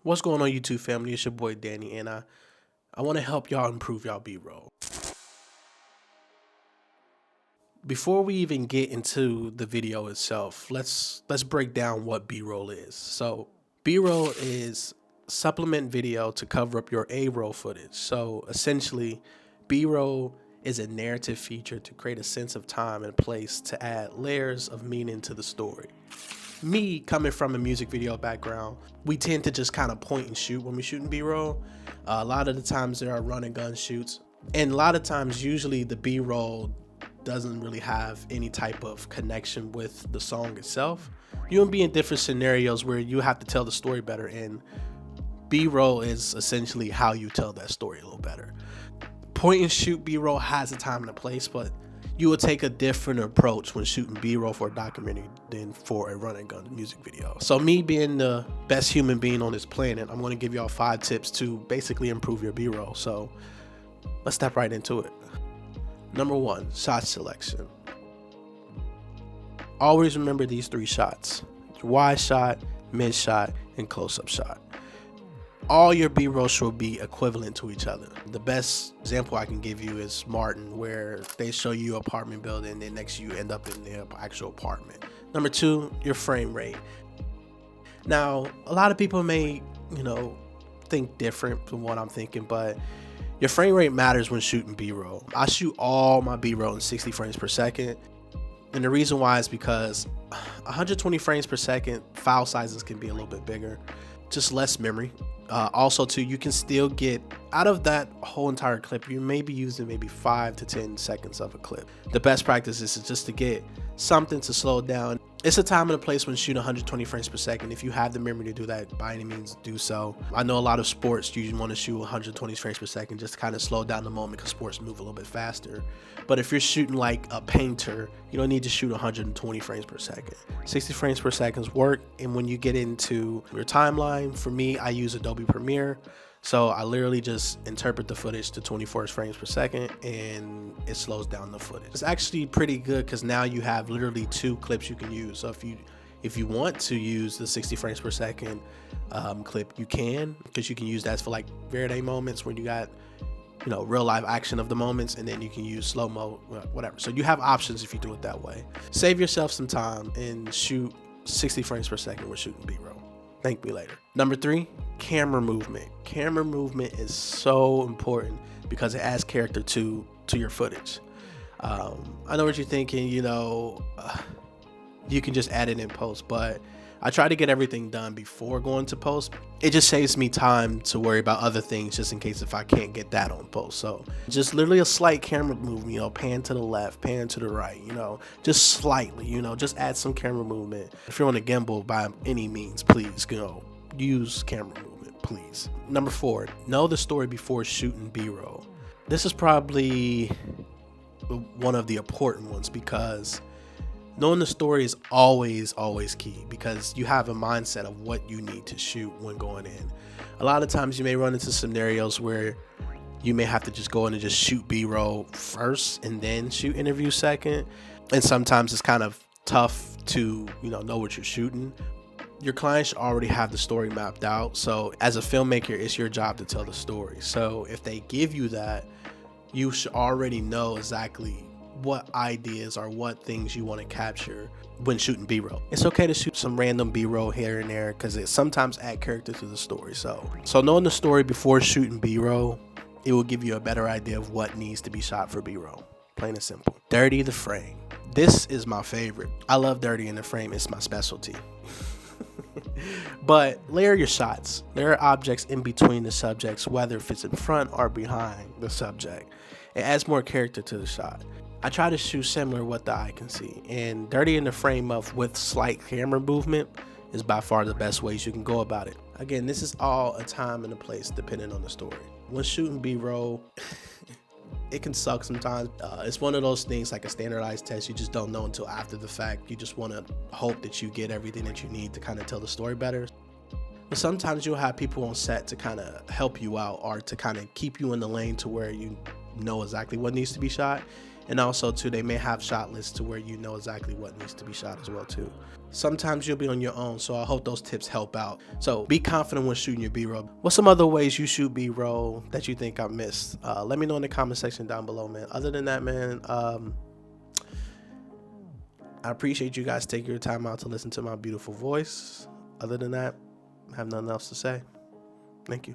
What's going on, YouTube family? It's your boy Danny, and I want to help y'all improve y'all B-roll. Before we even get into the video itself, let's break down what B-roll is. So B-roll is supplement video to cover up your A-roll footage. So essentially, B-roll is a narrative feature to create a sense of time and place to add layers of meaning to the story. Me, coming from a music video background, we tend to just kind of point and shoot when we're shooting B-roll. A lot of the times there are run and gun shoots, and a lot of times usually the B-roll doesn't really have any type of connection with the song itself. You'll be in different scenarios where you have to tell the story better, and B-roll is essentially how you tell that story a little better. Point and shoot B-roll has a time and a place, but you would take a different approach when shooting B-roll for a documentary than for a run and gun music video. So me being the best human being on this planet, I'm going to give y'all 5 tips to basically improve your B-roll. So let's step right into it. Number 1, shot selection. Always remember these 3 shots: wide shot, mid shot, and close-up shot. All your B-roll should be equivalent to each other. The best example I can give you is Martin, where they show you apartment building and next you end up in the actual apartment. Number 2, your frame rate. Now, a lot of people may, think different from what I'm thinking, but your frame rate matters when shooting B-roll. I shoot all my B-roll in 60 frames per second. And the reason why is because 120 frames per second, file sizes can be a little bit bigger, just less memory. Also too, you can still get out of that whole entire clip, you may be using maybe 5 to 10 seconds of a clip. The best practice is just to get something to slow down. It's a time and a place when shooting 120 frames per second. If you have the memory to do that, by any means do so. I know a lot of sports usually want to shoot 120 frames per second just to kind of slow down the moment because sports move a little bit faster. But if you're shooting like a painter, you don't need to shoot 120 frames per second. 60 frames per second work. And when you get into your timeline, for me, I use Adobe Premiere. So I literally just interpret the footage to 24 frames per second and it slows down the footage. It's actually pretty good because now you have literally 2 clips you can use. So if you want to use the 60 frames per second clip, you can, because you can use that for like Verde moments when you got real live action of the moments, and then you can use slow-mo, whatever. So you have options if you do it that way. Save yourself some time and shoot 60 frames per second when shooting B-roll. Thank me later. Number 3, camera movement. Camera movement is so important because it adds character to your footage. I know what you're thinking, you can just add it in post, but I try to get everything done before going to post. It just saves me time to worry about other things just in case if I can't get that on post. So just literally a slight camera movement, pan to the left, pan to the right, just slightly, just add some camera movement. If you're on a gimbal, by any means, please, use camera movement, please. Number 4, know the story before shooting B-roll. This is probably one of the important ones because knowing the story is always key, because you have a mindset of what you need to shoot when going in. A lot of times you may run into scenarios where you may have to just go in and just shoot B-roll first and then shoot interview second. And sometimes it's kind of tough to, know what you're shooting. Your client should already have the story mapped out. So as a filmmaker, it's your job to tell the story. So if they give you that, you should already know exactly what ideas or what things you want to capture when shooting B-roll. It's okay to shoot some random B-roll here and there because it sometimes add character to the story. So knowing the story before shooting B-roll, it will give you a better idea of what needs to be shot for B-roll. Plain and simple. Dirty the frame. This is my favorite. I love dirty in the frame. It's my specialty. But layer your shots. Layer objects in between the subjects, whether if it's in front or behind the subject. It adds more character to the shot. I try to shoot similar what the eye can see, and dirty in the frame with slight camera movement is by far the best ways you can go about it. Again, this is all a time and a place depending on the story. When shooting B-roll, it can suck sometimes. It's one of those things like a standardized test. You just don't know until after the fact. You just want to hope that you get everything that you need to kind of tell the story better. But sometimes you'll have people on set to kind of help you out or to kind of keep you in the lane to where you know exactly what needs to be shot. And also too, they may have shot lists to where you know exactly what needs to be shot as well too. Sometimes you'll be on your own, so I hope those tips help out. So be confident when shooting your B-roll. What's some other ways you shoot B-roll that you think I missed? Let me know in the comment section down below, man. Other than that, man, I appreciate you guys taking your time out to listen to my beautiful voice. Other than that, I have nothing else to say. Thank you.